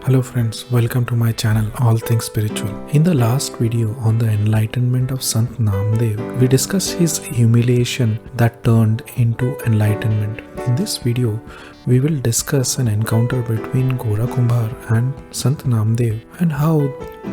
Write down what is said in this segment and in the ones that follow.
Hello friends, welcome to my channel All Things Spiritual. In the last video on the enlightenment of Sant Namdev, we discussed his humiliation that turned into enlightenment. In this video, we will discuss an encounter between Gora Kumbhar and Sant Namdev and how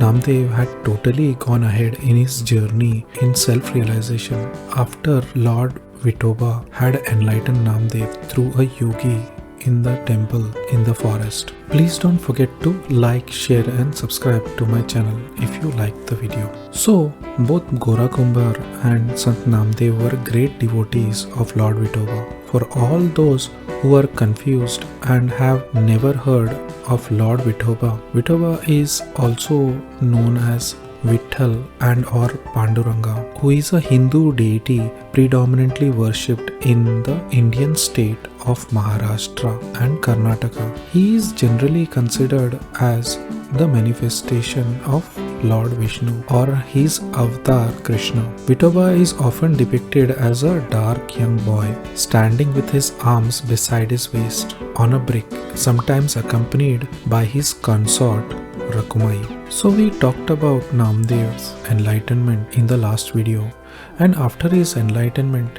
Namdev had totally gone ahead in his journey in self-realization after Lord Vithoba had enlightened Namdev through a yogi in the temple in the forest. Please don't forget to like, share and subscribe to my channel if you like the video. So, both Gora Kumbhar and Sant Namdev were great devotees of Lord Vithoba. For all those who are confused and have never heard of Lord Vithoba, Vithoba is also known as Vitthal and or Panduranga, who is a Hindu deity predominantly worshipped in the Indian state of Maharashtra and Karnataka. He is generally considered as the manifestation of Lord Vishnu or his avatar Krishna. Vithoba is often depicted as a dark young boy standing with his arms beside his waist on a brick, sometimes accompanied by his consort Rakumai. So we talked about Namdev's enlightenment in the last video, and after his enlightenment,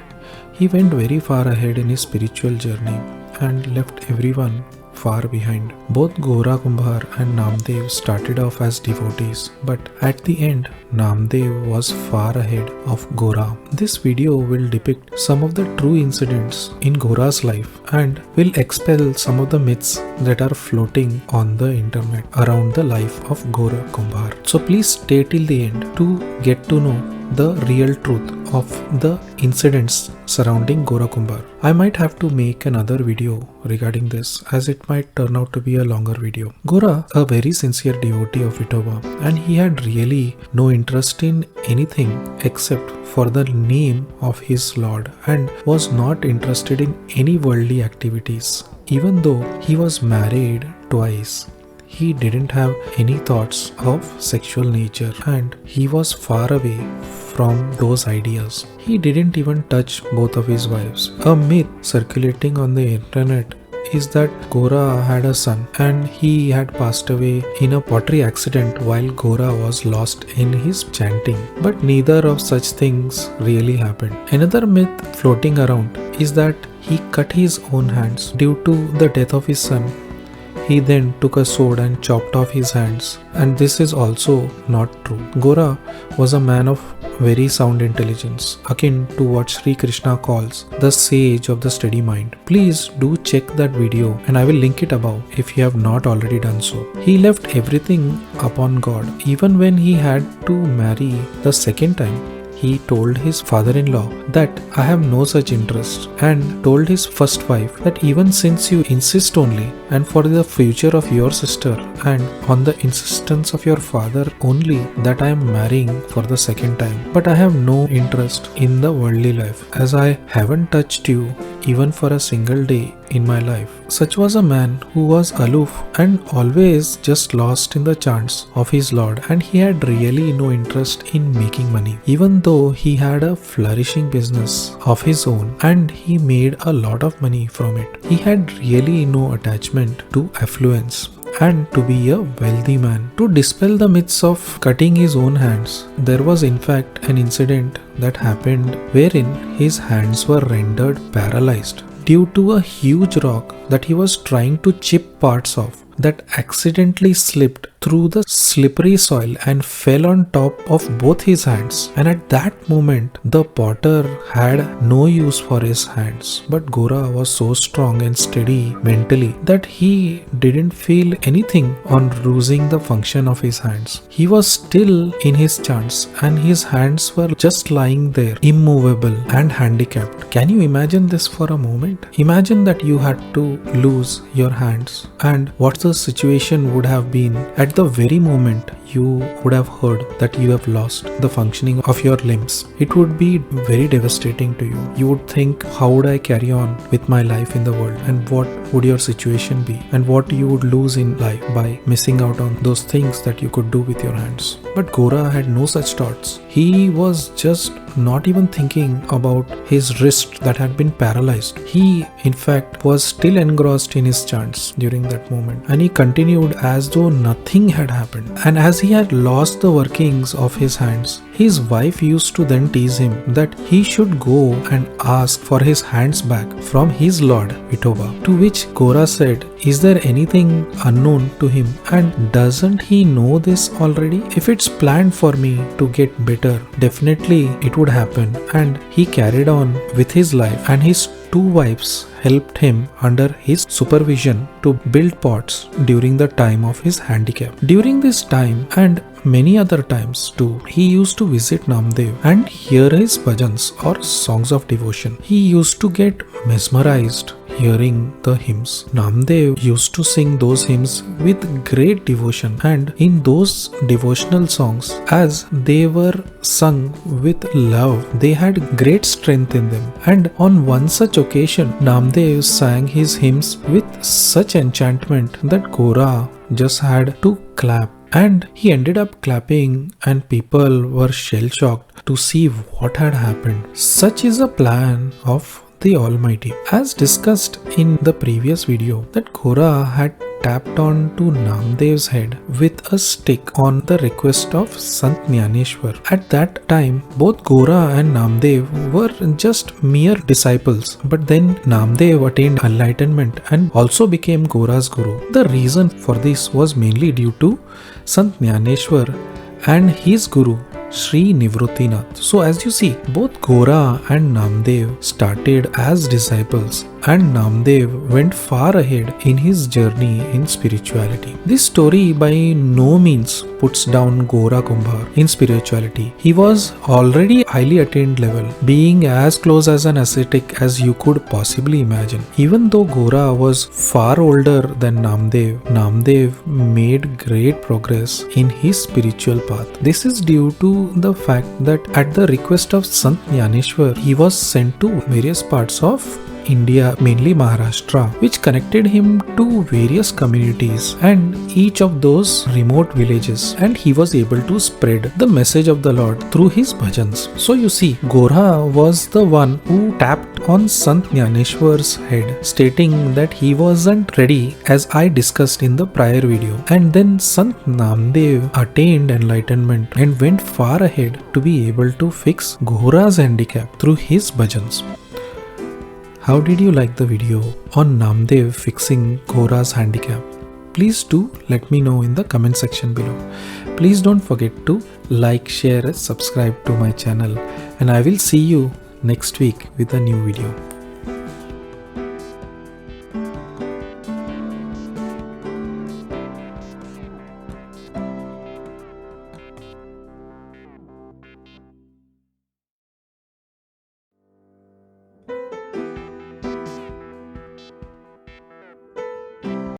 he went very far ahead in his spiritual journey and left everyone far behind. Both Gora Kumbhar and Namdev started off as devotees, but at the end, Namdev was far ahead of Gora. This video will depict some of the true incidents in Gora's life and will expel some of the myths that are floating on the internet around the life of Gora Kumbhar. So please stay till the end to get to know the real truth of the incidents surrounding Gora Kumbhar. I might have to make another video regarding this as it might turn out to be a longer video. Gora, a very sincere devotee of Vithoba, and he had really no interest in anything except for the name of his Lord and was not interested in any worldly activities. Even though he was married twice, he didn't have any thoughts of sexual nature and he was far away from those ideas. He didn't even touch both of his wives. A myth circulating on the internet is that Gora had a son and he had passed away in a pottery accident while Gora was lost in his chanting. But neither of such things really happened. Another myth floating around is that he cut his own hands due to the death of his son. He then took a sword and chopped off his hands, and this is also not true. Gora was a man of very sound intelligence, akin to what Sri Krishna calls the sage of the steady mind. Please do check that video and I will link it above if you have not already done so. He left everything upon God. Even when he had to marry the second time, he told his father-in-law that I have no such interest, and told his first wife that even since you insist only and for the future of your sister and on the insistence of your father only that I am marrying for the second time, but I have no interest in the worldly life as I haven't touched you even for a single day in my life. Such was a man who was aloof and always just lost in the chants of his Lord, and he had really no interest in making money, even though he had a flourishing business of his own and he made a lot of money from it. He had really no attachment to affluence and to be a wealthy man. To dispel the myths of cutting his own hands, there was in fact an incident that happened wherein his hands were rendered paralyzed due to a huge rock that he was trying to chip parts of that accidentally slipped through the slippery soil and fell on top of both his hands. And at that moment, the potter had no use for his hands. But Gora was so strong and steady mentally that he didn't feel anything on losing the function of his hands. He was still in his chants and his hands were just lying there, immovable and handicapped. Can you imagine this for a moment? Imagine that you had to lose your hands and what the situation would have been at the very moment you would have heard that you have lost the functioning of your limbs. It would be very devastating to you. You would think, how would I carry on with my life in the world, and what would your situation be, and what you would lose in life by missing out on those things that you could do with your hands. But Gora had no such thoughts. He was just not even thinking about his wrist that had been paralyzed. He, in fact, was still engrossed in his chants during that moment, and he continued as though nothing had happened. And as he had lost the workings of his hands, his wife used to then tease him that he should go and ask for his hands back from his lord Vithoba. To which Gora said, "Is there anything unknown to him, and doesn't he know this already? If it's planned for me to get better, definitely it would happen." And he carried on with his life, and his two wives helped him under his supervision to build pots during the time of his handicap. During this time and many other times too, he used to visit Namdev and hear his bhajans or songs of devotion. He used to get mesmerized hearing the hymns. Namdev used to sing those hymns with great devotion, and in those devotional songs, as they were sung with love, they had great strength in them. And on one such occasion, Namdev sang his hymns with such enchantment that Gora just had to clap. And he ended up clapping, and people were shell-shocked to see what had happened. Such is a plan of the Almighty. As discussed in the previous video, that Gora had tapped on to Namdev's head with a stick on the request of Sant Jnaneshwar. At that time, both Gora and Namdev were just mere disciples, but then Namdev attained enlightenment and also became Gora's guru. The reason for this was mainly due to Sant Jnaneshwar and his guru Sri Nivruttinath. So as you see, both Gora and Namdev started as disciples, and Namdev went far ahead in his journey in spirituality. This story by no means puts down Gora Kumbhar in spirituality. He was already highly attained level, being as close as an ascetic as you could possibly imagine. Even though Gora was far older than Namdev, Namdev made great progress in his spiritual path. This is due to the fact that at the request of Sant Jnaneshwar, he was sent to various parts of India, mainly Maharashtra, which connected him to various communities and each of those remote villages, and he was able to spread the message of the Lord through his bhajans. So you see, Gora was the one who tapped on Sant Jnaneshwar's head, stating that he wasn't ready, as I discussed in the prior video. And then Sant Namdev attained enlightenment and went far ahead to be able to fix Gora's handicap through his bhajans. How did you like the video on Namdev fixing Gora's handicap? Please do let me know in the comment section below. Please don't forget to like, share and subscribe to my channel, and I will see you next week with a new video.